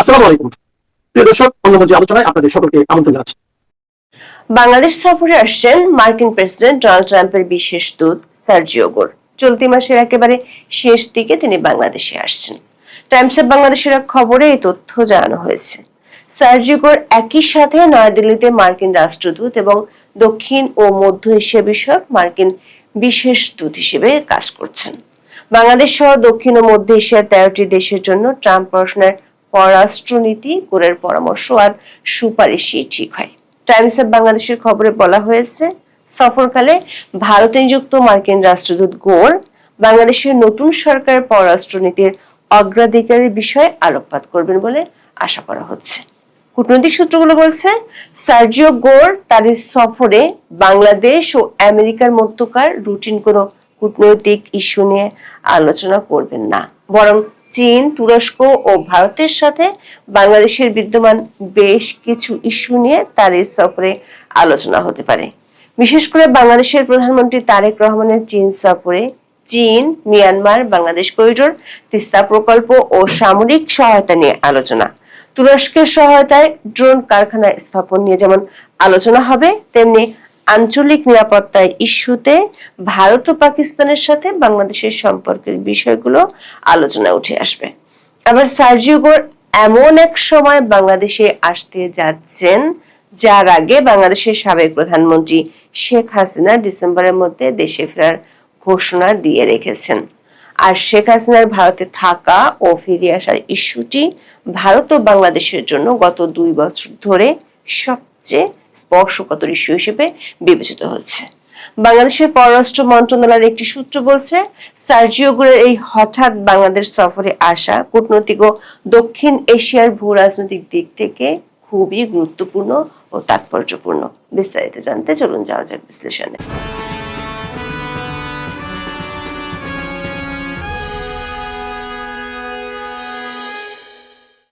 আসসালামু আলাইকুম প্রিয় দর্শক, অন্যমঞ্চে আলোচনায় আপনাদের সকলকে আমন্ত্রণ জানাচ্ছি। বাংলাদেশ সফরে আসছেন মার্কিন প্রেসিডেন্ট ডোনাল্ড ট্রাম্পের বিশেষ দূত সার্জিও গোর। চলতি মাসের একেবারে শেষ দিকে তিনি বাংলাদেশে আসছেন। টাইমস অফ বাংলাদেশের এক খবরে এই তথ্য জানানো হয়েছে। সার্জিও গোর একই সাথে নয়াদিল্লিতে মার্কিন রাষ্ট্রদূত এবং দক্ষিণ ও মধ্য এশিয়া বিষয়ক মার্কিন বিশেষ দূত হিসেবে কাজ করছেন। বাংলাদেশ সহ দক্ষিণ ও মধ্য এশিয়ার 13টি দেশের জন্য ট্রাম্প প্রশাসনের পররাষ্ট্রনীতি গোরের পরামর্শ আর সুপারিশই ঠিক হয়। টাইমস অফ বাংলাদেশের খবরে বলা হয়েছে, সফরকালে ভারতে নিযুক্ত মার্কিন রাষ্ট্রদূত গোর বাংলাদেশের নতুন সরকারের পররাষ্ট্রনীতির অগ্রাধিকারের বিষয়ে আলোকপাত করবেন বলে আশা করা হচ্ছে। কূটনৈতিক সূত্রগুলো বলছে, সার্জিও গোর তার সফরে বাংলাদেশ ও আমেরিকার মধ্যকার রুটিন কোনো কূটনৈতিক ইস্যু নিয়ে আলোচনা করবেন না, বরং চীন, তুরস্ক ও ভারতের সাথে বাংলাদেশের বিদ্যমান বেশ কিছু ইস্যু নিয়ে তার এই সফরে আলোচনা হতে পারে। বিশেষ করে বাংলাদেশের প্রধানমন্ত্রী তারেক রহমানের চীন সফরে চীন, মিয়ানমার, বাংলাদেশ করিডোর, তিস্তা প্রকল্প ও সামরিক সহায়তা নিয়ে আলোচনা। তুরস্কের সহায়তায় ড্রোন কারখানা স্থাপন নিয়ে যেমন আলোচনা হবে, তেমনি আঞ্চলিক নিরাপত্তার ইস্যুতে ভারত ও পাকিস্তানের সাথে বাংলাদেশের সম্পর্কের বিষয়গুলো আলোচনায় উঠে আসবে। আবার সার্জিও গোর এমন এক সময় বাংলাদেশে আসতে যাচ্ছেন যার আগে বাংলাদেশের সাবেক প্রধানমন্ত্রী শেখ হাসিনা ডিসেম্বরের মধ্যে দেশে ফেরার ঘোষণা দিয়ে রেখেছেন। আর শেখ হাসিনার ভারতে থাকা ও ফিরে আসার ইস্যুটি ভারত ও বাংলাদেশের জন্য গত 2 বছর ধরে সবচেয়ে স্পর্শকাতর ইস্যু হিসেবে বিবেচিত হচ্ছে। বাংলাদেশের পররাষ্ট্র মন্ত্রণালয়ের একটি সূত্র বলছে, সার্জিও গোরের এই হঠাৎ বাংলাদেশ সফরে আসা কূটনৈতিক ও দক্ষিণ এশিয়ার ভূ রাজনৈতিক দিক থেকে খুবই গুরুত্বপূর্ণ ও তাৎপর্যপূর্ণ। বিস্তারিত জানতে চলুন যাওয়া যাক বিশ্লেষণে।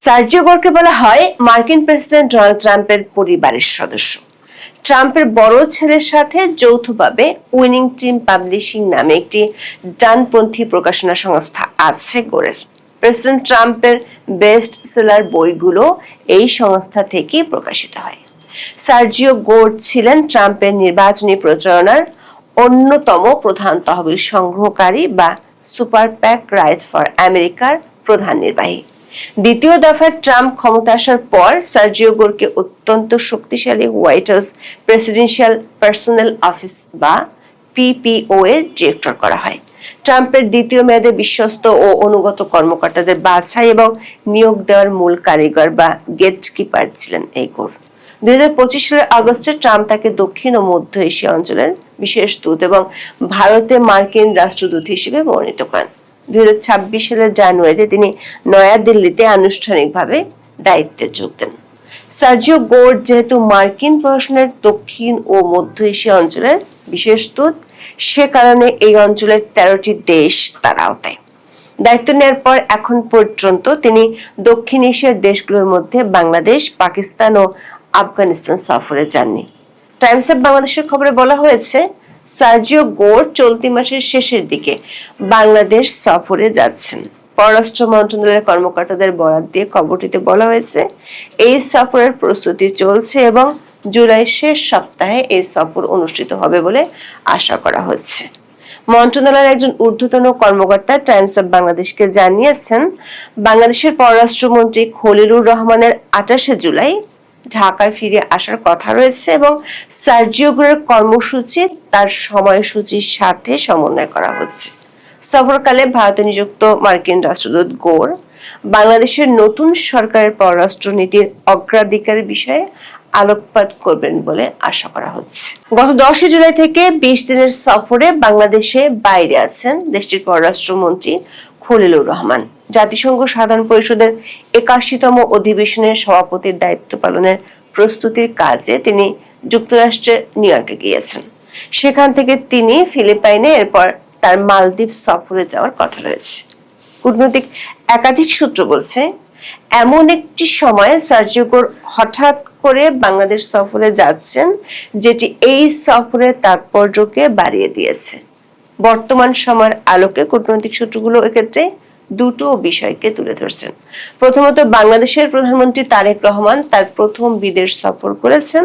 সার্জিও গোরকে বলা হয় মার্কিন প্রেসিডেন্ট ডোনাল্ড ট্রাম্পের পরিবারের সদস্য। ট্রাম্পের বড় ছেলের সাথে যৌথভাবে উইনিং টিম পাবলিশিং নামে একটি ডানপন্থী প্রকাশনা সংস্থা আছে গোরের। প্রেসিডেন্ট ট্রাম্পের বেস্ট সেলার বইগুলো এই সংস্থা থেকেই প্রকাশিত হয়। সার্জিও গোর ছিলেন ট্রাম্পের নির্বাচনী প্রচারণার অন্যতম প্রধান তহবিল সংগ্রহকারী বা সুপার প্যাক রাইটস ফর আমেরিকার প্রধান নির্বাহী। দ্বিতীয় দফায় ট্রাম্প ক্ষমতা আসার পর সার্জিও গোরকে অত্যন্ত শক্তিশালী white house presidential personal office বা পিপিও এর ডিরেক্টর করা হয়। ট্রাম্পের দ্বিতীয় মেয়াদে বিশ্বস্ত ও অনুগত কর্মকর্তাদের বাছাই এবং নিয়োগ দেওয়ার মূল কারিগর বা গেটকিপার ছিলেন এই গোর। 2025 সালের আগস্টে ট্রাম্প তাকে দক্ষিণ ও মধ্য এশিয়া অঞ্চলের বিশেষ দূত এবং ভারতে মার্কিন রাষ্ট্রদূত হিসেবে মনোনীত করেন। 2026 সালের জানুয়ারিতে তিনি নয়াদিল্লিতে আনুষ্ঠানিকভাবে দায়িত্বে যোগ দেন। সার্জিও গোর যেহেতু মার্কিন প্রশাসনের দক্ষিণ ও মধ্য এশিয়া অঞ্চলের বিশেষ দূত, সে কারণে এই অঞ্চলের 13টি দেশ তার আওতায়। দায়িত্ব নেওয়ার পর এখন পর্যন্ত তিনি দক্ষিণ এশিয়ার দেশগুলোর মধ্যে বাংলাদেশ, পাকিস্তান ও আফগানিস্তান সফরে যাননি। টাইমস অফ বাংলাদেশের খবরে বলা হয়েছে, সার্জিও গোর চলতি মাসের শেষের দিকে বাংলাদেশ সফরে যাচ্ছেন। পররাষ্ট্র মন্ত্রণালয়ের কর্মকর্তাদের বরাত দিয়ে খবরটিতে বলা হয়েছে, এই সফরের প্রস্তুতি চলছে এবং জুলাই শেষ সপ্তাহে এই সফর অনুষ্ঠিত হবে বলে আশা করা হচ্ছে। মন্ত্রণালয়ের একজন ঊর্ধ্বতন কর্মকর্তা টাইমস অফ বাংলাদেশকে জানিয়েছেন, বাংলাদেশের পররাষ্ট্রমন্ত্রী খলিলুর রহমানের 28 জুলাই ঢাকায় ফিরে আসার কথা রয়েছে এবং সার্জিও গোরের কর্মসূচি তার সময়সূচির সাথে সমন্বয় করা হচ্ছে। সফরকালে ভারতে নিযুক্ত মার্কিন রাষ্ট্রদূত গোর বাংলাদেশের নতুন সরকারের পররাষ্ট্রনীতির অগ্রাধিকারের বিষয়ে আলোকপাত করবেন বলে আশা করা হচ্ছে। গত 10 জুলাই থেকে 20 দিনের সফরে বাংলাদেশে বাইরে আছেন দেশটির পররাষ্ট্রমন্ত্রী খলিলুর রহমান। জাতিসংঘ সাধারণ পরিষদের 81তম অধিবেশনের সভাপতির দায়িত্ব পালনের প্রস্তুতির কাজে তিনি যুক্তরাষ্ট্রের নিউ ইয়র্কে গিয়েছেন। সেখান থেকে তিনি ফিলিপাইনে, এরপর তার মালদ্বীপ সফরে যাওয়ার কথা রয়েছে। কূটনৈতিক একাধিক সূত্র বলছে, এমন একটি সময়ে সার্জিও গোর হঠাৎ করে বাংলাদেশ সফরে যাচ্ছেন যেটি এই সফরের তাৎপর্যকে বাড়িয়ে দিয়েছে। বর্তমান সময়ের আলোকে কূটনৈতিক সূত্রগুলো এক্ষেত্রে দুটো বিষয়কে তুলে ধরছেন। প্রথমত, বাংলাদেশের প্রধানমন্ত্রী তারেক রহমান তার প্রথম বিদেশ সফর করেছেন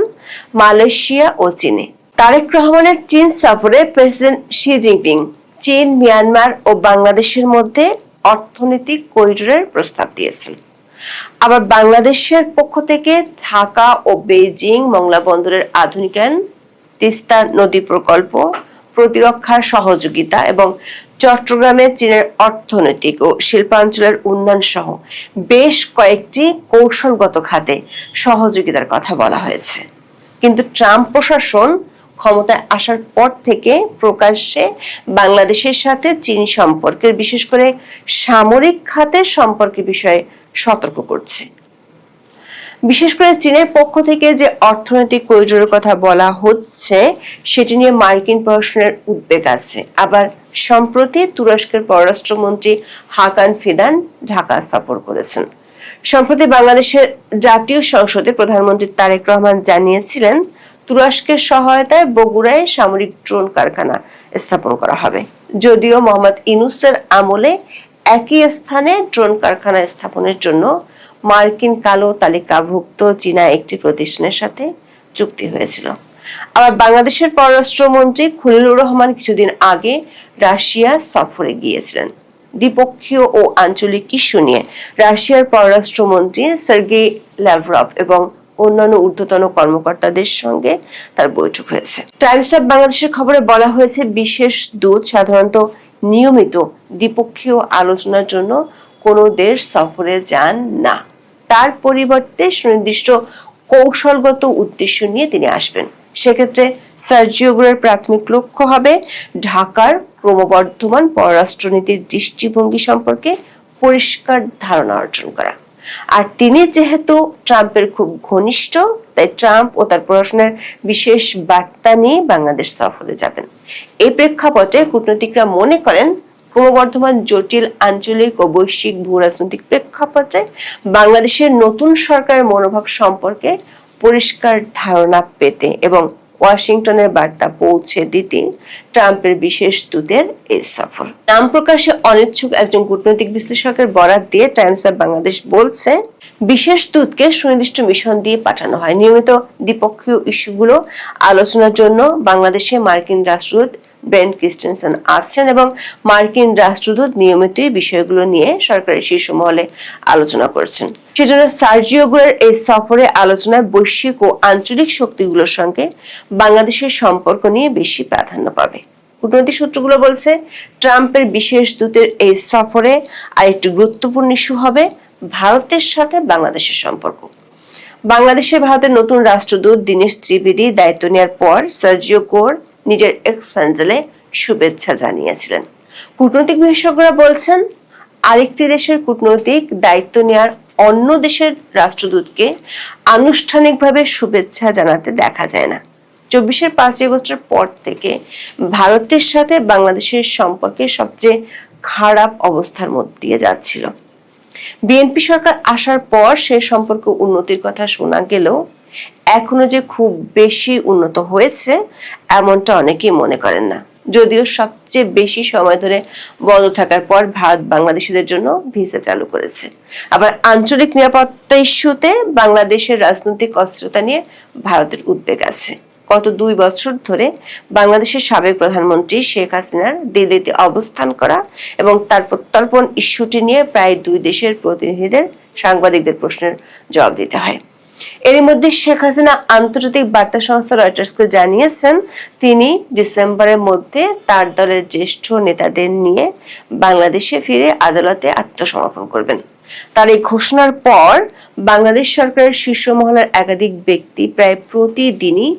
মালয়েশিয়া ও চীনে। তারেক রহমানের চীন সফরে প্রেসিডেন্ট শি জিনপিং চীন, মিয়ানমার ও বাংলাদেশের মধ্যে অর্থনৈতিক করিডোরের প্রস্তাব দিয়েছেন। আবার বাংলাদেশের পক্ষ থেকে ঢাকা ও বেইজিং মংলা বন্দরের আধুনিকায়ন, তিস্তা নদী প্রকল্প, প্রতিরক্ষার সহযোগিতা এবং চট্টগ্রামে চীনের অর্থনৈতিক ও শিল্পাঞ্চলের উন্নয়ন সহ বেশ কয়েকটি কৌশলগত খাতে সহযোগিতার কথা বলা হয়েছে। কিন্তু ট্রাম্প প্রশাসন ক্ষমতায় আসার পর থেকে প্রকাশ্যে বাংলাদেশের সাথে চীন সম্পর্কের, বিশেষ করে সামরিক খাতের সম্পর্কের বিষয়ে সতর্ক করছে। বিশেষ করে চীনের পক্ষ থেকে যে অর্থনৈতিক করিডোরের কথা বলা হচ্ছে সেটি নিয়ে মার্কিন প্রশাসনের উদ্বেগ আছে। আবার সম্প্রতি তুরস্কের পররাষ্ট্রমন্ত্রী হাকান ফিদান ঢাকা সফর করেছেন। সম্প্রতি বাংলাদেশের জাতীয় সংসদে প্রধানমন্ত্রী তারেক রহমান জানিয়েছিলেন তুরস্কের সহায়তায় বগুড়ায় সামরিক ড্রোন কারখানা স্থাপন করা হবে। যদিও মোহাম্মদ ইউনূসের আমলে একই স্থানে ড্রোন কারখানা স্থাপনের জন্য মার্কিন কালো তালিকাভুক্ত চীনা একটি প্রতিষ্ঠানের সাথে চুক্তি হয়েছিল। আবার বাংলাদেশের পররাষ্ট্রমন্ত্রী খলিলুর রহমান কিছুদিন আগে রাশিয়া সফরে গিয়েছিলেন। দ্বিপক্ষীয় ও আঞ্চলিক ইস্যু নিয়ে রাশিয়ার পররাষ্ট্রমন্ত্রী সার্গেই ল্যাভরভ এবং অন্যান্য ঊর্ধ্বতন কর্মকর্তাদের সঙ্গে তার বৈঠক হয়েছে। টাইমস অফ বাংলাদেশের খবরে বলা হয়েছে, বিশেষ দূত সাধারণত নিয়মিত দ্বিপক্ষীয় আলোচনার জন্য কোনো দেশ সফরে যান না। তার পরিবর্তে সুনির্দিষ্ট কৌশলগত উদ্দেশ্য নিয়ে তিনি আসবেন। সেক্ষেত্রে সার্জিও গুরের প্রাথমিক লক্ষ্য হবে ঢাকার ক্রমবর্ধমান পররাষ্ট্রনীতির দৃষ্টিভঙ্গি সম্পর্কে পরিষ্কার ধারণা অর্জন করা। আর তিনি যেহেতু ট্রাম্পের খুব ঘনিষ্ঠ, তাই ট্রাম্প ও তার প্রশাসনের বিশেষ বার্তা নিয়ে বাংলাদেশ সফরে যাবেন। এই প্রেক্ষাপটে কূটনীতিকরা মনে করেন ক্রমবর্ধমান জটিল আঞ্চলিক ও বৈশ্বিক ভূরাজনৈতিক প্রেক্ষাপটে বাংলাদেশের নতুন সরকারের মনোভাব সম্পর্কে পরিষ্কার ধারণা পেতে এবং ওয়াশিংটনের বার্তা পৌঁছে দিতে ট্রাম্পের বিশেষ দূতের এই সফর। নাম প্রকাশে অনিচ্ছুক একজন কূটনৈতিক বিশ্লেষকের বরাত দিয়ে টাইমস অফ বাংলাদেশ বলছে, বিশেষ দূতকে সুনির্দিষ্ট মিশন দিয়ে পাঠানো হয়। নিয়মিত দ্বিপক্ষীয় ইস্যুগুলো আলোচনার জন্য বাংলাদেশে মার্কিন রাষ্ট্রদূত ব্রেন্ট ক্রিস্টেনসেন আছেন এবং মার্কিন রাষ্ট্রদূত নিয়মিতই বিষয়গুলো নিয়ে সরকারের শীর্ষ মহলে আলোচনা করছেন। সেজন্য সার্জিও গুরের এই সফরে আলোচনায় বৈশ্বিক ও আঞ্চলিক শক্তিগুলোর সঙ্গে বাংলাদেশের সম্পর্ক নিয়ে বেশি প্রাধান্য পাবে। কূটনৈতিক সূত্রগুলো বলছে, ট্রাম্পের বিশেষ দূতের এই সফরে আরেকটি গুরুত্বপূর্ণ ইস্যু হবে ভারতের সাথে বাংলাদেশের সম্পর্ক। বাংলাদেশে ভারতের নতুন রাষ্ট্রদূত দীনেশ ত্রিবেদী দায়িত্ব নেওয়ার পর সার্জিও গোর নিজের এক্স হ্যান্ডেলে শুভেচ্ছা জানিয়েছিলেন। কূটনৈতিক বিশেষজ্ঞরা বলছেন, আরেকটি দেশের কূটনৈতিক দায়িত্ব নেওয়ার অন্য দেশের রাষ্ট্রদূতকে আনুষ্ঠানিকভাবে শুভেচ্ছা জানাতে দেখা যায় না। 24 আগস্টের পর থেকে ভারতের সাথে বাংলাদেশের সম্পর্কে সবচেয়ে খারাপ অবস্থার মধ্যে দিয়ে যাচ্ছিল। বিএনপি সরকার আসার পর সে সম্পর্ক উন্নতির কথা শোনা গেলেও এখনো যে খুব বেশি উন্নত হয়েছে এমনটা অনেকেই মনে করেন না। যদিও সবচেয়ে বেশি সময় ধরে বন্ধ থাকার পর ভারত বাংলাদেশিদের জন্য ভিসা চালু করেছে। আবার আঞ্চলিক নিরাপত্তা ইস্যুতে বাংলাদেশের রাজনৈতিক অস্থিরতা নিয়ে ভারতের উদ্বেগ আছে। গত 2 বছর ধরে বাংলাদেশের সাবেক প্রধানমন্ত্রী শেখ হাসিনার দিল্লিতে অবস্থান করা এবং তার প্রত্যর্পণ ইস্যুটি নিয়ে প্রায় 2 দেশের প্রতিনিধিদের সাংবাদিকদের প্রশ্নের জবাব দিতে হয়। এর মধ্যে শেখ হাসিনা আন্তর্জাতিক বার্তা সংস্থা রয়টার্সকে জানিয়েছেন তিনি ডিসেম্বরের মধ্যে তার দলের জ্যেষ্ঠ নেতাদের নিয়ে বাংলাদেশে ফিরে আদালতে আত্মসমর্পণ করবেন। তার এই ঘোষণার পর বাংলাদেশ সরকারের শীর্ষ মহলের একাধিক ব্যক্তি প্রায় প্রতিদিনই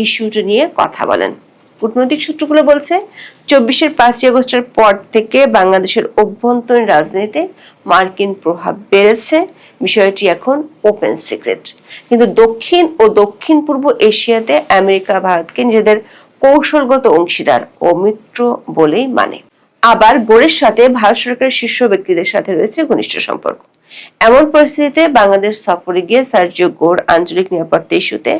ইস্যুটি নিয়ে কথা বলেন। কূটনৈতিক সূত্রগুলো বলছে, 24 আগস্টের পর থেকে বাংলাদেশের অভ্যন্তরীণ রাজনীতিতে মার্কিন প্রভাব বেড়েছে। বিষয়টি এখন ওপেন সিক্রেট। কিন্তু দক্ষিণ ও দক্ষিণ পূর্ব এশিয়াতে আমেরিকা ভারতকে নিজেদের কৌশলগত অংশীদার ও মিত্র বলেই মানে। আবার গোরের সাথে ভারত সরকারের শীর্ষ ব্যক্তিদের সাথে রয়েছে ঘনিষ্ঠ সম্পর্ক। এমন পরিস্থিতিতে বাংলাদেশ সফরে গিয়ে সার্জিও গোর আঞ্চলিক নিরাপত্তা ইস্যুতে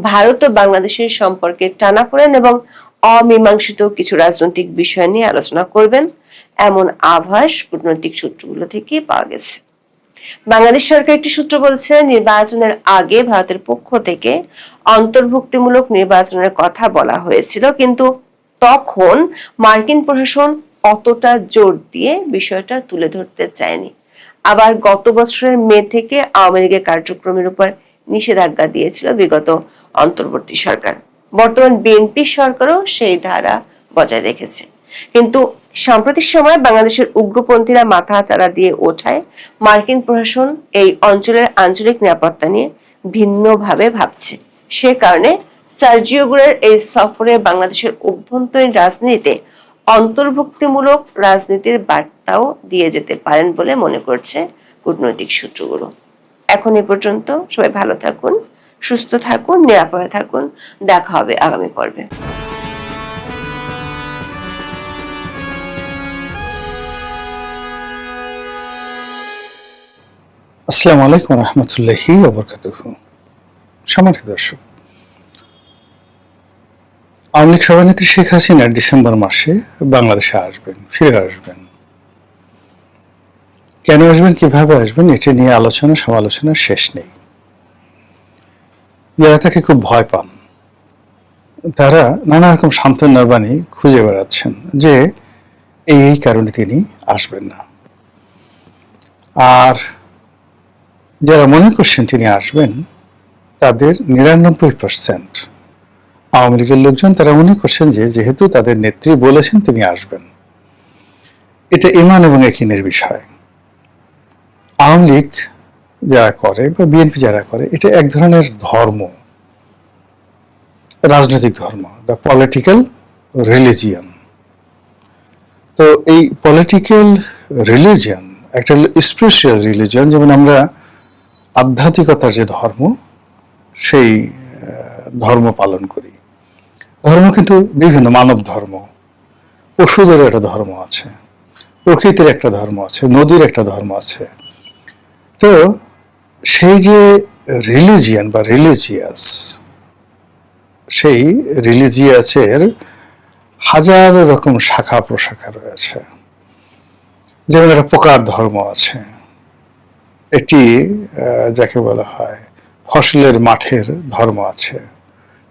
ভারত ও বাংলাদেশের সম্পর্কে টানাপোড়েন এবং অমীমাংসিত কিছু রাজনৈতিক বিষয় নিয়ে আলোচনা করবেন। এমন আভাস কূটনৈতিক সূত্রগুলো থেকে পাওয়া গেছে। বাংলাদেশ সরকার একটি সূত্র বলছে, নির্বাচনের আগে ভারতের পক্ষ থেকে অন্তর্ভুক্তিমূলক নির্বাচনের কথা বলা হয়েছিল, কিন্তু তখন মার্কিন প্রশাসন অতটা জোর দিয়ে বিষয়টা তুলে ধরতে চায়নি। আবার গত বছরের মে থেকে আওয়ামী লীগের কার্যক্রমের উপর নিষেধাজ্ঞা দিয়েছিল বিগত অন্তর্বর্তী সরকার। বর্তমান বিএনপি সরকারও সেই ধারা বজায় রেখেছে। কিন্তু সাম্প্রতিক সময়ে বাংলাদেশের উগ্রপন্থীরা মাথাচাড়া দিয়ে ওঠায় মার্কিন প্রশাসন এই অঞ্চলের আঞ্চলিক নিরাপত্তা নিয়ে ভিন্নভাবে ভাবছে। সে কারণে সার্জিও গুরের এই সফরে বাংলাদেশের অভ্যন্তরীণ রাজনীতিতে অন্তর্ভুক্তিমূলক রাজনীতির বার্তাও দিয়ে যেতে পারেন বলে মনে করছে কূটনৈতিক সূত্রগুলো। এখন এ পর্যন্ত। সবাই ভালো থাকুন, সুস্থ থাকুন, নিরাপদে থাকুন। দেখা হবে আগামী পর্বে। আসসালামু আলাইকুম রহমতুল্লাহি ওয়া বারাকাতুহু। সম্মানিত দর্শক, আওয়ামী লীগ সভানেত্রী শেখ হাসিনা ডিসেম্বর মাসে বাংলাদেশে আসবেন, ফিরে আসবেন। কেন আসবেন, কিভাবে আসবেন, এটা নিয়ে আলোচনা সমালোচনার শেষ নেই। যারা তাকে খুব ভয় পান তারা নানা রকম সান্ত্বনার বাণী খুঁজে বেড়াচ্ছেন যে এই কারণে তিনি আসবেন না। আর যারা মনে করছেন তিনি আসবেন তাদের 99% আওয়ামী লীগের লোকজন, তারা মনে করছেন যে যেহেতু তাদের নেত্রী বলেছেন তিনি আসবেন, এটা ঈমান এবং ইয়াকিনের বিষয়। আওয়ামী লীগ যারা করে বা বিএনপি যারা করে, এটা এক ধরনের ধর্ম, রাজনৈতিক ধর্ম, দ্য পলিটিক্যাল রিলিজিয়ন। তো এই পলিটিক্যাল রিলিজিয়ন একটা স্পিরিচুয়াল রিলিজিয়ন, যেমন আমরা আধ্যাত্মিকতার যে ধর্ম, সেই ধর্ম পালন করি। ধর্ম কিন্তু বিভিন্ন, মানব ধর্ম, পশুদের একটা ধর্ম আছে, প্রকৃতির একটা ধর্ম আছে, নদীর একটা ধর্ম আছে। তো সেই যে রিলিজিয়ান বা রিলিজিয়াস, সেই রিলিজিয়াসের হাজারো রকম শাখা প্রশাখা রয়েছে। যেমন একটা পোকার ধর্ম আছে, এটি যাকে বলা হয় ফসলের মাঠের ধর্ম আছে,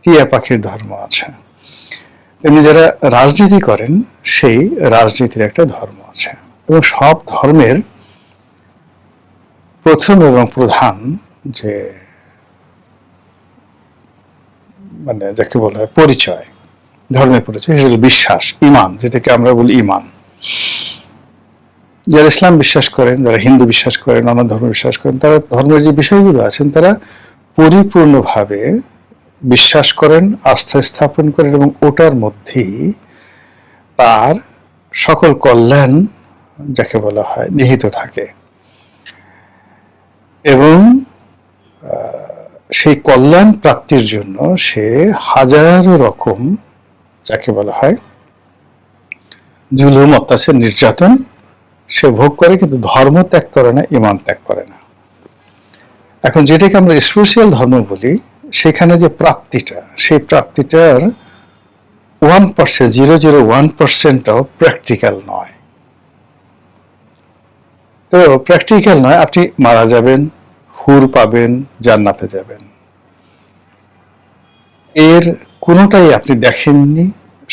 টিয়া পাখির ধর্ম আছে। তেমনি যারা রাজনীতি করেন সেই রাজনীতির একটা ধর্ম আছে। এবং সব ধর্মের প্রথম এবং প্রধান যে মানে যাকে বলা হয় পরিচয়, ধর্মের পরিচয়, সেটা বিশ্বাস, ঈমান, যেটাকে আমরা বলি ঈমান। যারা ইসলাম বিশ্বাস করেন, যারা হিন্দু বিশ্বাস করেন, অন্য ধর্ম বিশ্বাস করেন, তারা ধর্মের যে বিষয়গুলো আছেন তারা পরিপূর্ণভাবে বিশ্বাস করেন, আস্থা স্থাপন করেন, এবং ওটার মধ্যেই তার সকল কল্যাণ যাকে বলা হয় নিহিত থাকে। এবং সেই কল্যাণ প্রাপ্তির জন্য সে হাজারো রকম যাকে বলা হয় জুলুম, অত্যাচার, নির্যাতন সে ভোগ করে, কিন্তু ধর্ম ত্যাগ করে না, ঈমান ত্যাগ করে না। এখন যেটাকে আমরা স্পিরিচুয়াল ধর্ম বলি, সেখানে যে প্রাপ্তিটা, সেই প্রাপ্তিটার 1%, 0.01%ও প্র্যাকটিক্যাল নয়। তো প্র্যাকটিক্যাল নয়, আপনি মারা যাবেন, হুর পাবেন, জান্নাতে যাবেন, এর কোনোটাই আপনি দেখেননি,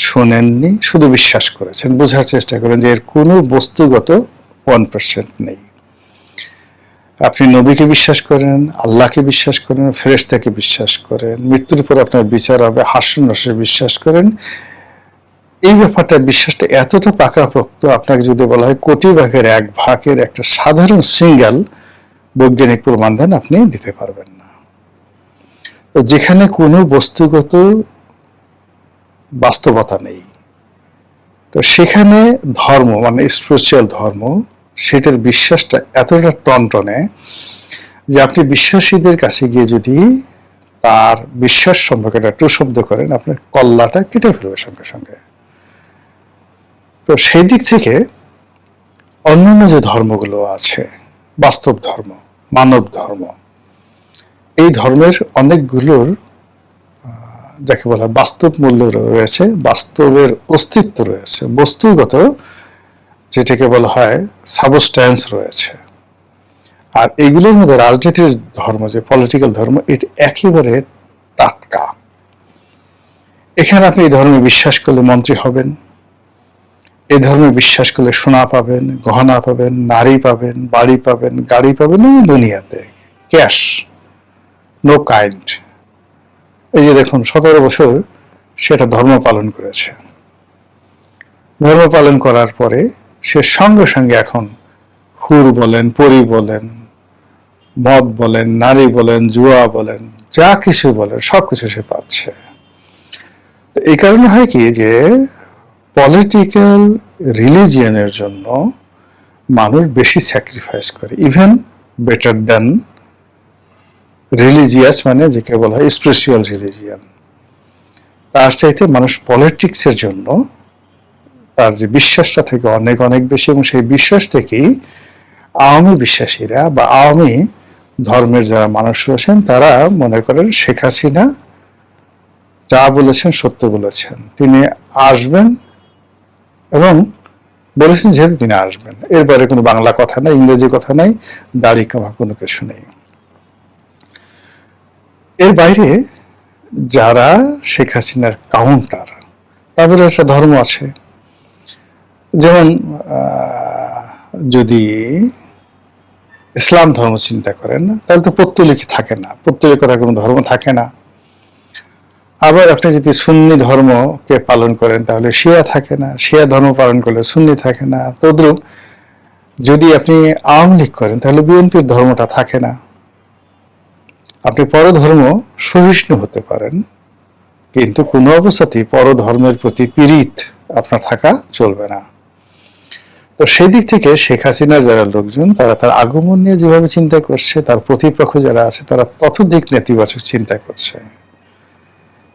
শোনেননি, শুধু বিশ্বাস করেছেন, বোঝার চেষ্টা করেন যে এর কোনো বস্তুগত 1% নেই। আপনি নবীকে বিশ্বাস করেন, আল্লাহকে বিশ্বাস করেন, ফেরেশতাকে বিশ্বাস করেন, মৃত্যুর পর আপনার বিচার হবে, হাস্যনাসে বিশ্বাস করেন। এই ব্যাপারটা, বিশ্বাসটা এতটা পাকাপোক্ত, আপনাকে যদি বলা হয় কোটি ভাগের 1 ভাগের একটা সাধারণ সিঙ্গেল বৈজ্ঞানিক প্রমাণ দেন, আপনি দিতে পারবেন না। তো যেখানে কোনো বস্তুগত বাস্তবতা নেই, তো সেখানে ধর্ম মানে স্পিরিচুয়াল ধর্ম, সেটার বিশ্বাসটা এতটা টনটনে যে আপনি বিশ্বাসীদের কাছে গিয়ে যদি তার বিশ্বাস সম্পর্কে একটা টু শব্দ করেন, আপনার কল্লাটা কেটে ফেলবে সঙ্গে সঙ্গে। তো সেই দিক থেকে অন্যান্য যে ধর্মগুলো আছে, বাস্তব ধর্ম, মানব ধর্ম, এই ধর্মের অনেকগুলোর যাকে বলা বাস্তব মূল্য রয়েছে, বাস্তবের অস্তিত্ব রয়েছে, বস্তুগত যেটাকে বলা হয় সাবস্ট্যান্স রয়েছে। আর এগুলোর মধ্যে রাজনীতির ধর্ম, যে পলিটিক্যাল ধর্ম, এটা একেবারে টাটকা। এখানে আপনি এই ধর্মে বিশ্বাস করলে মন্ত্রী হবেন, এই ধর্মে বিশ্বাস করলে সোনা পাবেন, গহনা পাবেন, নারী পাবেন, বাড়ি পাবেন, গাড়ি পাবেন, এবং দুনিয়াতে ক্যাশ, নো কাইন্ড। এই যে দেখুন 17 বছর সেটা ধর্ম পালন করেছে। ধর্ম পালন করার পরে সে সঙ্গে সঙ্গে এখন হুর বলেন, পরি বলেন, মদ বলেন, নারী বলেন, জুয়া বলেন, যা কিছু বলেন সবকিছু সে পাচ্ছে। এই কারণে হয় কি যে পলিটিক্যাল রিলিজিয়নের জন্য মানুষ বেশি স্যাক্রিফাইস করে, ইভেন বেটার দেন রিলিজিয়াস, মানে যেকে বলা হয় স্পিরিচুয়াল রিলিজিয়ন। তার চাইতে মানুষ পলিটিক্সের জন্য তার যে বিশ্বাসটা থাকে অনেক অনেক বেশি, এবং সেই বিশ্বাস থেকেই আওয়ামী বিশ্বাসীরা বা আওয়ামী ধর্মের যারা মানুষ রয়েছেন তারা মনে করেন শেখ হাসিনা যা বলেছেন সত্য বলেছেন, তিনি আসবেন, এবং বলেছেন যেহেতু তিনি আসবেন, এরপরে কোনো বাংলা কথা নাই, ইংরেজি কথা নাই, দাড়ি কামা কোনো কিছু নেই। এর বাইরে যারা শেখ হাসিনার কাউন্টার, তাদের একটা ধর্ম আছে। যেমন যদি ইসলাম ধর্ম চিন্তা করেন তাহলে তো পৌত্তলিক থাকে না, পৌত্তলিকতার কোনো ধর্ম থাকে না। আবার আপনি যদি সুন্নি ধর্মকে পালন করেন তাহলে শিয়া থাকে না, শিয়া ধর্ম পালন করলে সুন্নি থাকে না। তদ্রূপ যদি আপনি আওয়ামী লীগ করেন তাহলে বিএনপির ধর্মটা থাকে না। আপনি পরধর্ম সহিষ্ণু হতে পারেন, কিন্তু কোনো অবস্থাতেই পরধর্মের প্রতি পীড়িত আপনার থাকা চলবে না। তো সেই দিক থেকে শেখ হাসিনার যারা লোকজন তারা তার আগমন নিয়ে যেভাবে চিন্তা করছে, তার প্রতিপক্ষ যারা আছে তারা ততোধিক নেতিবাচক চিন্তা করছে।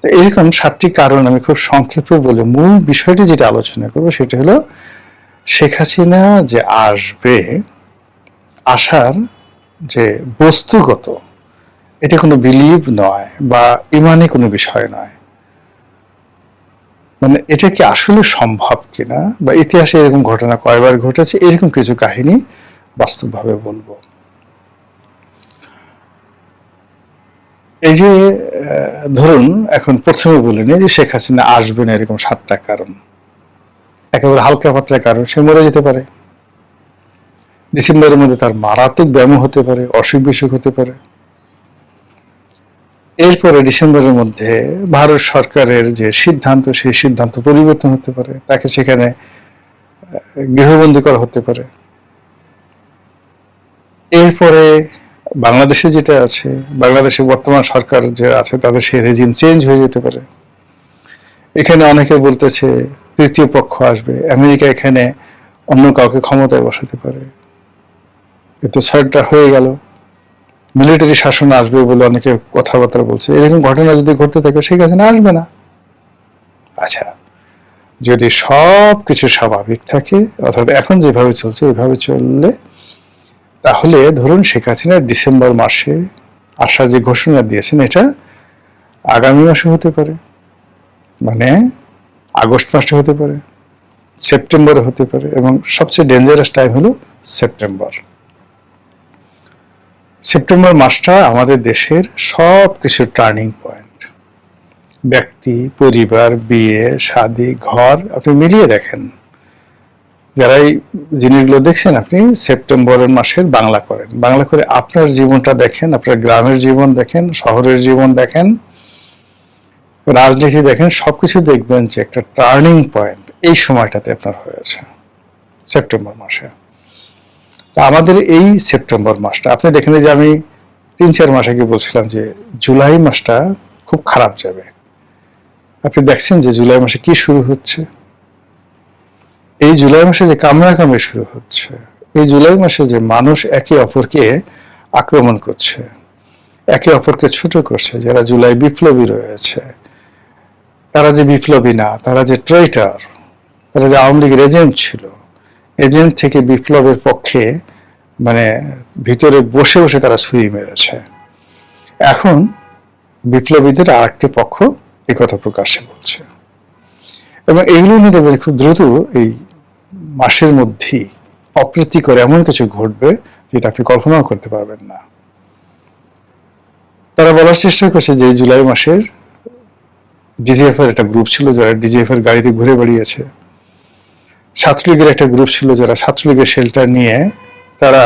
তো এরকম 7টি কারণ আমি খুব সংক্ষেপে বলে মূল বিষয়টি যেটা আলোচনা করবো সেটা হলো শেখ হাসিনা যে আসবে, আসার যে বস্তুগত, এটা কোনো বিলিভ নয় বা ইমানি কোনো বিষয় নয়। মানে এটা কি আসলে সম্ভব কিনা, বা ইতিহাসে এরকম ঘটনা কয়বার ঘটেছে, এরকম কিছু কাহিনী বাস্তবভাবে বলবো। এই যে ধরুন এখন প্রথমে বলে নিই যে শেখ হাসিনা আসবে না, এরকম 7টা কারণ। একেবারে হালকা পাতলা কারণ, সে মরে যেতে পারে, ডিসেম্বরের মধ্যে তার মারাত্মক ব্যায়াম হতে পারে, অসুখ বিসুখ হতে পারে। এরপরে ডিসেম্বরের মধ্যে ভারত সরকারের যে সিদ্ধান্ত, সেই সিদ্ধান্ত পরিবর্তন হতে পারে, তাকে সেখানে গৃহবন্দী করা হতে পারে। এরপরে বাংলাদেশে যেটা আছে, বাংলাদেশে বর্তমান সরকার যে আছে তাদের সেই রেজিম চেঞ্জ হয়ে যেতে পারে। এখানে অনেকে বলতেছে তৃতীয় পক্ষ আসবে, আমেরিকা এখানে অন্য কাউকে ক্ষমতায় বসাতে পারে। এতো 6টা হয়ে গেল, মিলিটারি শাসন আসবে বলে অনেকে কথাবার্তা বলছে। এরকম ঘটনা যদি ঘটতে থাকে শেখ হাসিনা আসবে না। আচ্ছা, যদি সব কিছু স্বাভাবিক থাকে, অর্থাৎ এখন যেভাবে চলছে এইভাবে চললে, তাহলে ধরুন শেখ হাসিনা ডিসেম্বর মাসে আসার যে ঘোষণা দিয়েছেন এটা আগামী মাসে হতে পারে, মানে আগস্ট মাসে হতে পারে, সেপ্টেম্বরে হতে পারে, এবং সবচেয়ে ডেঞ্জারাস টাইম হলো সেপ্টেম্বর। সেপ্টেম্বর মাসটা আমাদের দেশের সব কিছু টার্নিং পয়েন্ট। ব্যক্তি, পরিবার, বিয়ে, শাদী, ঘর, আপনি মিলিয়ে দেখেন। যারা এই জিনিসগুলো দেখছেন, আপনি সেপ্টেম্বরের মাসের বাংলা করেন, বাংলা করে আপনার জীবনটা দেখেন, আপনার গ্রামের জীবন দেখেন, শহরের জীবন দেখেন, রাজনীতি দেখেন, সবকিছু দেখবেন যে একটা টার্নিং পয়েন্ট এই সময়টাতে আপনার হয়েছে সেপ্টেম্বর মাসে। তা আমাদের এই সেপ্টেম্বর মাসটা আপনি দেখেন যে আমি 3-4 মাস আগে বলছিলাম যে জুলাই মাসটা খুব খারাপ যাবে। আপনি দেখছেন যে জুলাই মাসে কি শুরু হচ্ছে। এই জুলাই মাসে যে কামড়াকামড়ি শুরু হচ্ছে, এই জুলাই মাসে যে মানুষ একে অপরকে আক্রমণ করছে, একে অপরকে ছোট করছে, যারা জুলাই বিপ্লবী রয়েছে তারা যে বিপ্লবী না, তারা যে ট্রেইটার, তারা যে আওয়ামী লীগের এজেন্ট ছিল, এজেন্ট থেকে বিপ্লবের পক্ষে মানে ভিতরে বসে বসে তারা ছুরি মেরেছে। এখন বিপ্লবীদের আরেকটি পক্ষ এই কথা প্রকাশ্যে বলছে, এবং এইগুলো নিয়ে দেখবেন খুব দ্রুত এই মাসের মধ্যেই অপ্রীতিকর এমন কিছু ঘটবে যেটা আপনি কল্পনাও করতে পারবেন না। তারা বলার চেষ্টা করছে যে জুলাই মাসের ডিজিএফ এর একটা গ্রুপ ছিল যারা ডিজিএফ এর গাড়িতে ঘুরে বেড়িয়েছে, ছাত্রলীগের একটা গ্রুপ ছিল যারা ছাত্রলীগের শেল্টার নিয়ে তারা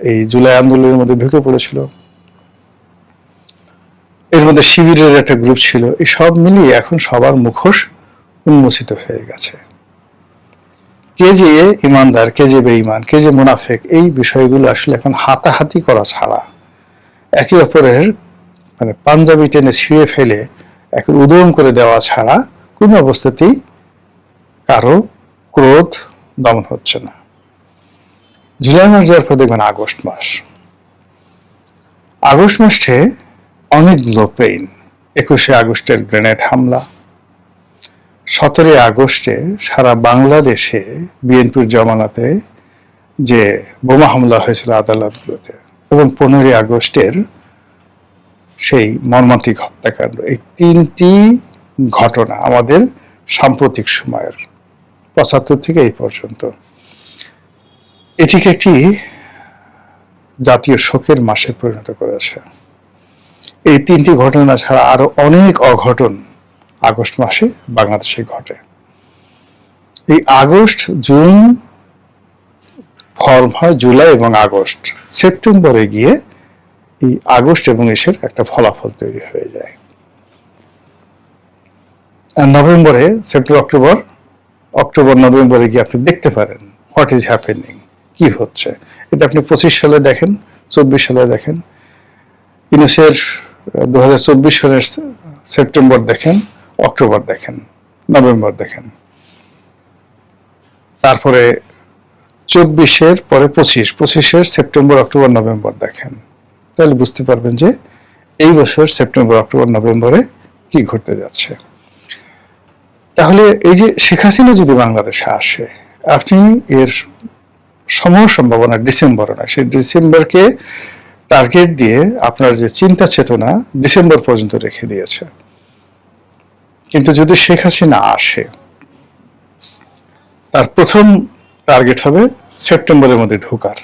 এই জুলাই আন্দোলনের মধ্যে ঢুকে পড়েছিল, এর মধ্যে শিবিরের একটা গ্রুপ ছিল। এই সব মিলিয়ে এখন সবার মুখোশ উন্মোচিত হয়ে গেছে। কে যে ইমানদার, কে যে বেঈমান, কে যে মুনাফেক, এই বিষয়গুলো আসলে এখন হাতাহাতি করা ছাড়া, একে অপরের মানে পাঞ্জাবি টেনে ছিঁড়ে ফেলে এখন উদয়ন করে দেওয়া ছাড়া কোনো অবস্থাতেই কারো ক্রোধ দমন হচ্ছে না। জুলাই মাস যাওয়ার পর দেখবেন আগস্ট মাস। আগস্ট মাসে অনেকগুলো পেইন। 21শে আগস্টের গ্রেনেড হামলা, 17 আগস্টে সারা বাংলাদেশে বিএনপির জমানাতে যে বোমা হামলা হয়েছিল আদালতগুলোতে, এবং 15 আগস্টের সেই মর্মান্তিক হত্যাকাণ্ড। এই 3টি ঘটনা আমাদের সাম্প্রতিক সময়ের 75 থেকে এই পর্যন্ত এটিকে একটি জাতীয় শোকের মাসে পরিণত করেছে। এই 3টি ঘটনা ছাড়া আরো অনেক অঘটন আগস্ট মাসে বাংলাদেশে ঘটে। এই আগস্ট, জুন ফর্ম হয় জুলাই এবং আগস্ট, সেপ্টেম্বরে গিয়ে এই আগস্ট এবং এসের একটা ফলাফল তৈরি হয়ে যায়। আর নভেম্বরে, সেপ্টেম্বর, অক্টোবর, নভেম্বরে গিয়ে আপনি দেখতে পারেন হোয়াট ইজ হ্যাপেনিং, কি হচ্ছে। এটা আপনি 25 সালে দেখেন, 24 সালে দেখেন, ইউনুসের 2024 সালের সেপ্টেম্বর দেখেন, অক্টোবর দেখেন, নভেম্বর দেখেন, তারপরে 24-এর পরে 25-এর সেপ্টেম্বর, অক্টোবর, নভেম্বর দেখেন, তাহলে বুঝতে পারবেন যে এই বছর সেপ্টেম্বর, অক্টোবর, নভেম্বরে কি ঘটতে যাচ্ছে। তাহলে এই যে শেখ হাসিনা যদি বাংলাদেশে আসে, আপনি এর সম্ভাবনা ডিসেম্বরে না, সেই ডিসেম্বরকে টার্গেট দিয়ে আপনার যে চিন্তা চেতনা ডিসেম্বর পর্যন্ত রেখে দিয়েছে। কিন্তু যদি শেখ হাসিনা আসে, তার প্রথম টার্গেট হবে সেপ্টেম্বরের মধ্যে ঢোকার,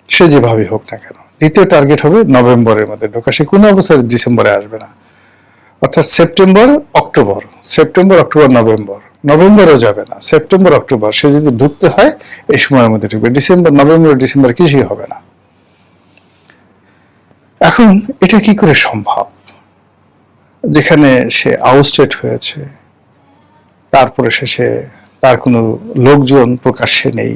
সে যেভাবে হোক না কেন। দ্বিতীয় টার্গেট হবে নভেম্বরের মধ্যে ঢোকা, সে কোনো অবস্থায় ডিসেম্বরে আসবে না। অর্থাৎ সেপ্টেম্বর, অক্টোবর, নভেম্বর, নভেম্বরও যাবে না, সেপ্টেম্বর, অক্টোবর, সে যদি ঢুকতে হয় এই সময়ের মধ্যে ঢুকবে। ডিসেম্বর, নভেম্বর, ডিসেম্বর কিছুই হবে না। এখন এটা কি করে সম্ভব, যেখানে সে আউটস্টেট হয়েছে, তারপরে শেষে তার কোনো লোকজন প্রকাশ্যে নেই।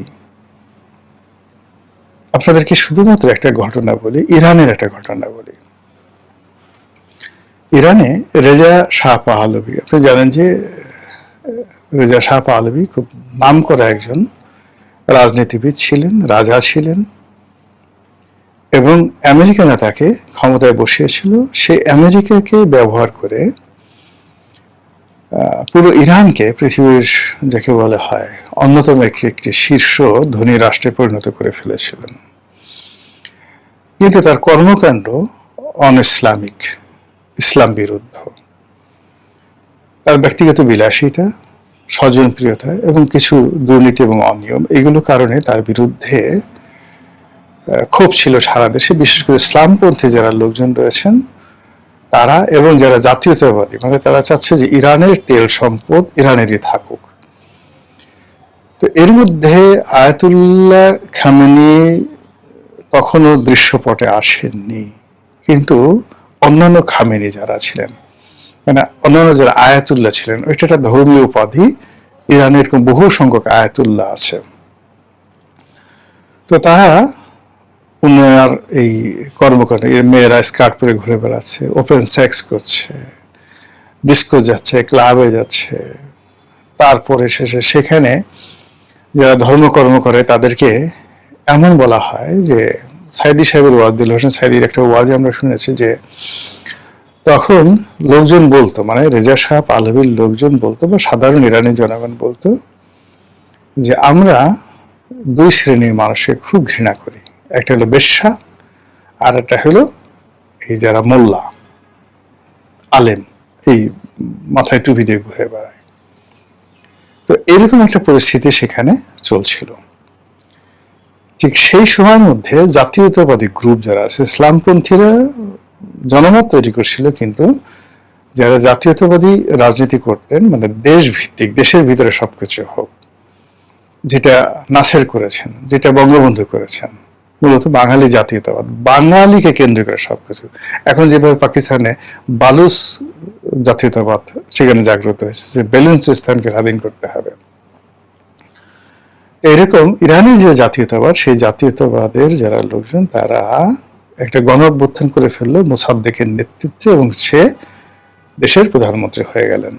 আপনাদেরকে শুধুমাত্র একটা ঘটনা বলি, ইরানের একটা ঘটনা বলি। ইরানে রেজা শাহ পাহলভি, আপনি জানেন যে রেজা শাহ পাহলভি খুব নামকরা একজন রাজনীতিবিদ ছিলেন, রাজা ছিলেন, এবং আমেরিকানরা তাকে ক্ষমতায় বসিয়েছিল। সে আমেরিকাকে ব্যবহার করে পুরো ইরানকে পৃথিবীর যাকে বলা হয় অন্যতম একটি শীর্ষ ধনী রাষ্ট্রে পরিণত করে ফেলেছিলেন। কিন্তু তার কর্মকাণ্ড অনইসলামিক, ইসলাম বিরুদ্ধ। তার ব্যক্তিগত বিলাসিতা, স্বজনপ্রিয়তা এবং কিছু দুর্নীতি এবং অনিয়ম, এগুলো কারণে তার বিরুদ্ধে ক্ষোভ ছিল সারা দেশে। বিশেষ করে ইসলামপন্থী যারা লোকজন রয়েছেন তারা, এবং যারা জাতীয়তাবাদী, মানে তারা চাচ্ছে যে ইরানের তেল সম্পদ ইরানেরই থাকুক। তো এর মধ্যে আয়াতুল্লাহ খামেনি তখনও দৃশ্যপটে আসেননি, কিন্তু অন্যান্য খামেনি যারা ছিলেন, মানে অন্যান্য যারা আয়াতুল্লাহ ছিলেন, ওইটা একটা ধর্মীয় উপাধি। ইরানের এরকম বহু সংখ্যক আয়াতুল্লাহ আছে। তো তারা উন্নয়নের এই কর্মকাণ্ড, মেয়েরা স্কার্ট পরে ঘুরে বেড়াচ্ছে, ওপেন সেক্স করছে, ডিস্কো যাচ্ছে, ক্লাবে যাচ্ছে, তারপরে শেষে সেখানে যারা ধর্মকর্ম করে তাদেরকে এমন বলা হয় যে, সাইদি সাহেবের ওয়াজ, দিল হোসেন সাইদির একটা ওয়াজে আমরা শুনেছি যে তখন লোকজন বলতো, মানে রেজা শাহ পাহলভির লোকজন বলতো বা সাধারণ ইরানি জনগণ বলতো যে আমরা 2 শ্রেণীর মানুষকে খুব ঘৃণা করি, একটা হলো বেশ্যা আর একটা হলো এই যারা মোল্লা আলেম, এই মাথায় টুপি দিয়ে ঘুরে বেড়ায়। তো এরকম একটা পরিস্থিতি সেখানে চলছিল। ঠিক সেই সময়ের মধ্যে জাতীয়তাবাদী গ্রুপ যারা আছে, ইসলামপন্থীরা জনমত তৈরি করছিল, কিন্তু যারা জাতীয়তাবাদী রাজনীতি করতেন, মানে দেশভিত্তিক, দেশের ভিতরে সবকিছু হোক, যেটা নাসের করেছেন, যেটা বঙ্গবন্ধু করেছেন, মূলত বাঙালি জাতীয়তাবাদ, বাঙালিকে কেন্দ্র করে সবকিছু। এখন যেভাবে পাকিস্তানে বালুচ জাতীয়তাবাদ সেখানে জাগ্রত হয়েছে যে বেলুচিস্তানকে স্বাধীন করতে হবে, এরকম ইরানি যে জাতীয়তাবাদ, সেই জাতীয়তাবাদের যারা লোকজন তারা একটা গণ অভ্যুত্থান করে ফেললো মোসাদ্দেকের নেতৃত্বে, এবং সে দেশের প্রধানমন্ত্রী হয়ে গেলেন।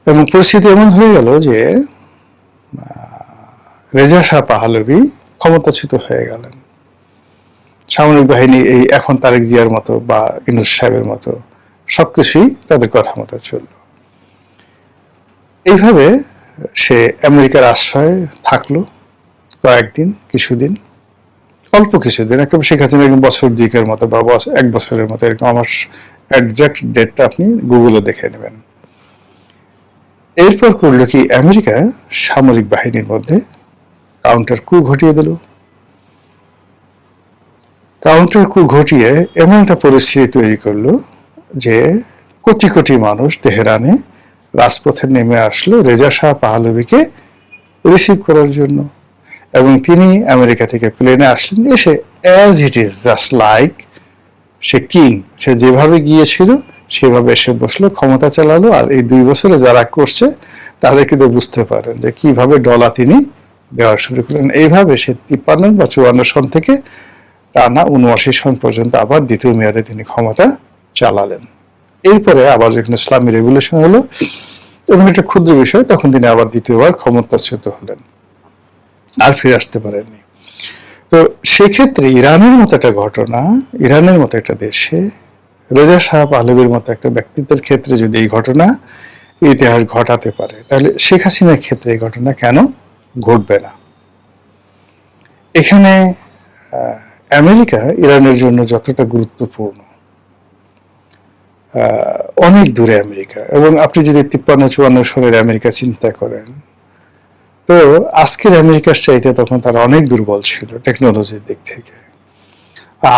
এবং পরিস্থিতি এমন হয়ে গেল যে রেজা শাহ পাহলভি ক্ষমতাচ্যুত হয়ে গেলেন। সামরিক বাহিনী এই এখন তারেক জিয়ার মতো বা ইউনূস সাহেবের মতো সবকিছুই তাদের কথা মতো চলল। এইভাবে সে আমেরিকার আশ্রয়ে থাকলো কয়েকদিন, কিছুদিন, অল্প কিছুদিন, একেবারে শেখ হাসিনা বছর দুয়েকের মতো বা এক বছরের মতো, এরকম। আমার একজ্যাক্ট ডেটটা আপনি গুগলে দেখে নেবেন। এরপর করলো কি, আমেরিকা সামরিক বাহিনীর মধ্যে কাউন্টার কু ঘটিয়ে দিল। কাউন্টার কু ঘটিয়ে এমন একটা পরিস্থিতি তৈরি করলো যে কোটি কোটি মানুষ তেহরানে রাজপথে নেমে আসলো রেজা শাহ পাহলভিকে রিসিভ করার জন্য। এবং তিনি আমেরিকা থেকে প্লেনে আসলেন, এসে as it is, just like সে কিং, সে যেভাবে গিয়েছিল সেভাবে এসে বসলো, ক্ষমতা চালালো। আর এই 2 বছরে যারা করছে তাদের কিন্তু বুঝতে পারেন যে কিভাবে ডলা তিনি দেওয়া শুরু করলেন। এইভাবে সে 53 বা 54 সন থেকে টানা 79 সন পর্যন্ত আবার দ্বিতীয় মেয়াদে তিনি ক্ষমতা চালালেন। এরপরে আবার যখন ইসলামী রেভলিউশন হলো, এবং একটা ক্ষুদ্র বিষয়, তখন তিনি আবার দ্বিতীয়বার ক্ষমতাচ্যুত হলেন, আর ফিরে আসতে পারেননি। তো সেক্ষেত্রে ইরানের মতো একটা ঘটনা, ইরানের মতো একটা দেশে রেজা শাহ পাহলভির মতো একটা ব্যক্তিত্বের ক্ষেত্রে যদি এই ঘটনা ইতিহাস ঘটাতে পারে, তাহলে শেখ হাসিনার ক্ষেত্রে এই ঘটনা কেন ঘটবে না? এখানে আমেরিকা ইরানের জন্য যতটা গুরুত্বপূর্ণ, অনেক দূরে আমেরিকা। এবং আপনি যদি 53-54 সনের আমেরিকা চিন্তা করেন, তো আজকের আমেরিকার চাইতে তখন তারা অনেক দুর্বল ছিল টেকনোলজির দিক থেকে।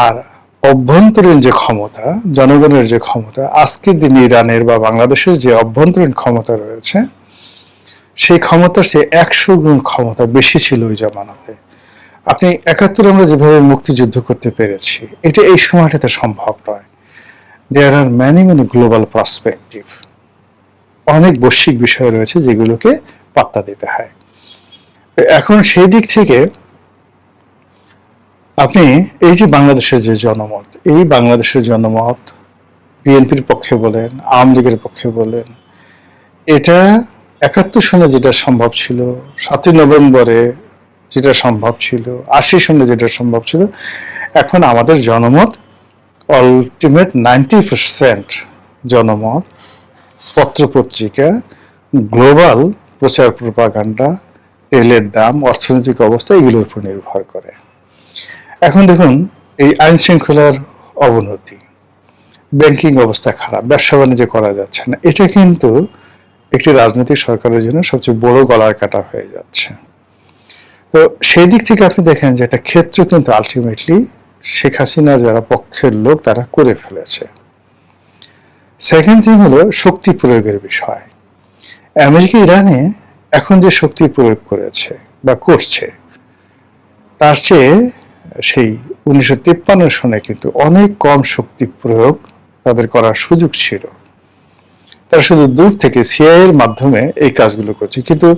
আর অভ্যন্তরীণ যে ক্ষমতা, জনগণের যে ক্ষমতা, আজকের দিনে ইরানের বা বাংলাদেশের যে অভ্যন্তরীণ ক্ষমতা রয়েছে, সেই ক্ষমতার চেয়ে 100 গুণ ক্ষমতা বেশি ছিল ওই জামানাতে। আপনি 71 আমরা যেভাবে মুক্তিযুদ্ধ করতে পেরেছি, এটা এই সময়টাতে সম্ভব নয়। দেয়ার আর ম্যানি গ্লোবাল পার্সপেক্টিভ, অনেক বৈশ্বিক বিষয় রয়েছে যেগুলোকে পাত্তা দিতে হয়। এখন সেই দিক থেকে আপনি এই যে বাংলাদেশের যে জনমত, এই বাংলাদেশের জনমত বিএনপির পক্ষে বলেন, আওয়ামী লীগের পক্ষে বলেন, এটা 71 সনে যেটা সম্ভব ছিল, 7ই নভেম্বরে যেটা সম্ভব ছিল, 80 সনে যেটা সম্ভব ছিল, এখন আমাদের জনমত আলটিমেট 90% জনমত, পত্রপত্রিকা, গ্লোবাল প্রচার প্রপাগান্ডা, তেলের দাম, অর্থনৈতিক অবস্থা, এগুলোর উপর নির্ভর করে। এখন দেখুন, এই আইন শৃঙ্খলার অবনতি, ব্যাংকিং অবস্থা খারাপ, ব্যবসা বাণিজ্য করা যাচ্ছে না, এটা কিন্তু একটি রাজনৈতিক সরকারের জন্য সবচেয়ে বড় গলার কাটা হয়ে যাচ্ছে। তো সেই দিক থেকে আপনি দেখেন যে একটা ক্ষেত্র কিন্তু আলটিমেটলি শেখ হাসিনার যারা পক্ষের লোক তারা করে ফেলেছে। সেকেন্ড থিং হলো শক্তি প্রয়োগের বিষয়। আমেরিকা ইরানে এখন যে শক্তি প্রয়োগ করেছে বা করছে, তার চেয়ে সেই 1953 সনে কিন্তু অনেক কম শক্তি প্রয়োগ তাদের করার সুযোগ ছিল। তারা শুধু দূর থেকে সিআইএর মাধ্যমে এই কাজগুলো করছে, কিন্তু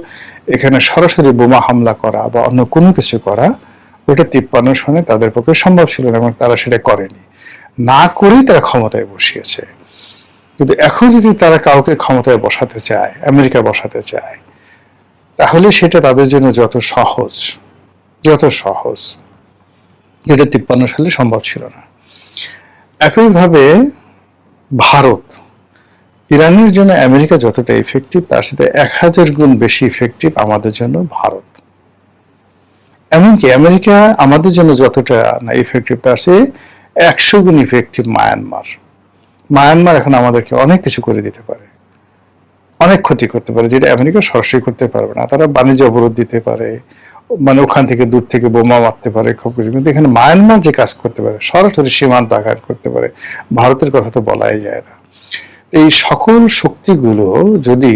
এখানে সরাসরি বোমা হামলা করা বা অন্য কোনো কিছু করা, ওটা 53 সনে তাদের পক্ষে সম্ভব ছিল না, এবং তারা সেটা করেনি। না করেই তারা ক্ষমতায় বসিয়েছে। কিন্তু এখন যদি তারা কাউকে ক্ষমতায় বসাতে চায়, আমেরিকা বসাতে চায়, তাহলে সেটা তাদের জন্য যত সহজ, এটা 53 সালে সম্ভব ছিল না। একইভাবে ভারত, ইরানের জন্য আমেরিকা যতটা ইফেক্টিভ, তার সাথে 1000 গুণ বেশি ইফেক্টিভ আমাদের জন্য ভারত। এমনকি আমেরিকা আমাদের জন্য যতটা না ইফেক্টিভ, তার চেয়ে 100 গুণ ইফেক্টিভ মায়ানমার। মায়ানমার এখন আমাদেরকে অনেক কিছু করে দিতে পারে, অনেক ক্ষতি করতে পারে, যেটা আমেরিকা সরাসরি করতে পারবে না। তারা বাণিজ্য অবরোধ দিতে পারে, মানে ওখান থেকে দূর থেকে বোমা মারতে পারে, খুব কিছু। কিন্তু এখানে মায়ানমার যে কাজ করতে পারে, সরাসরি সীমান্ত আঘাত করতে পারে, ভারতের কথা তো বলাই যায় না। এই সকল শক্তিগুলো যদি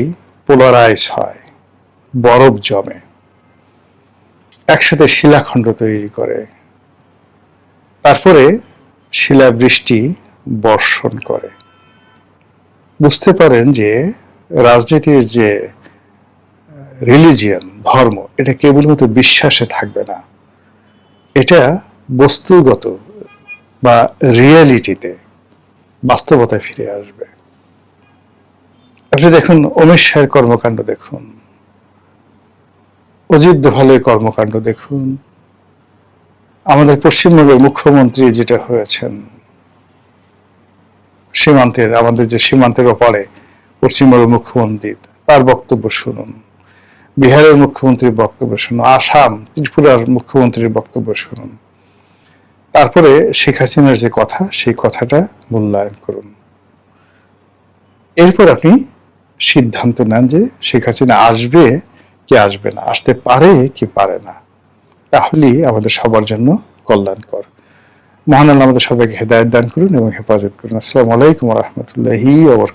পোলারাইজ হয়, বরফ জমে, একসাথে শিলাখণ্ড তৈরি করে, তারপরে শিলাবৃষ্টি বর্ষণ করে, বুঝতে পারেন যে রাজনীতির যে রিলিজিয়ন, ধর্ম, এটা কেবলমাত্র বিশ্বাসে থাকবে না, এটা বস্তুগত বা রিয়েলিটিতে, বাস্তবতায় ফিরে আসবে। আপনি দেখুন অমিত শাহের কর্মকাণ্ড দেখুন, অজিত দোভালের কর্মকাণ্ড দেখুন, আমাদের পশ্চিমবঙ্গের মুখ্যমন্ত্রী যেটা হয়েছেন, সীমান্তের, আমাদের যে সীমান্তের ওপারে পশ্চিমবঙ্গের মুখ্যমন্ত্রী, তার বক্তব্য শুনুন, বিহারের মুখ্যমন্ত্রীর বক্তব্য শুনুন, আসাম, ত্রিপুরার মুখ্যমন্ত্রীর বক্তব্য শুনুন, তারপরে শেখ হাসিনার যে কথা, সেই কথাটা মূল্যায়ন করুন। এরপর আপনি সিদ্ধান্ত নেন যে শেখ হাসিনা আসবে কি আসবে না, আসতে পারে কি পারে না, তাহলেই আমাদের সবার জন্য কল্যাণকর। মহান আল্লাহ আমাদের সবাইকে হেদায়েত দান করুন এবং হেফাজত করুন। আসসালামু আলাইকুম ওয়া রাহমাতুল্লাহি ওয়া বারাকাতুহু।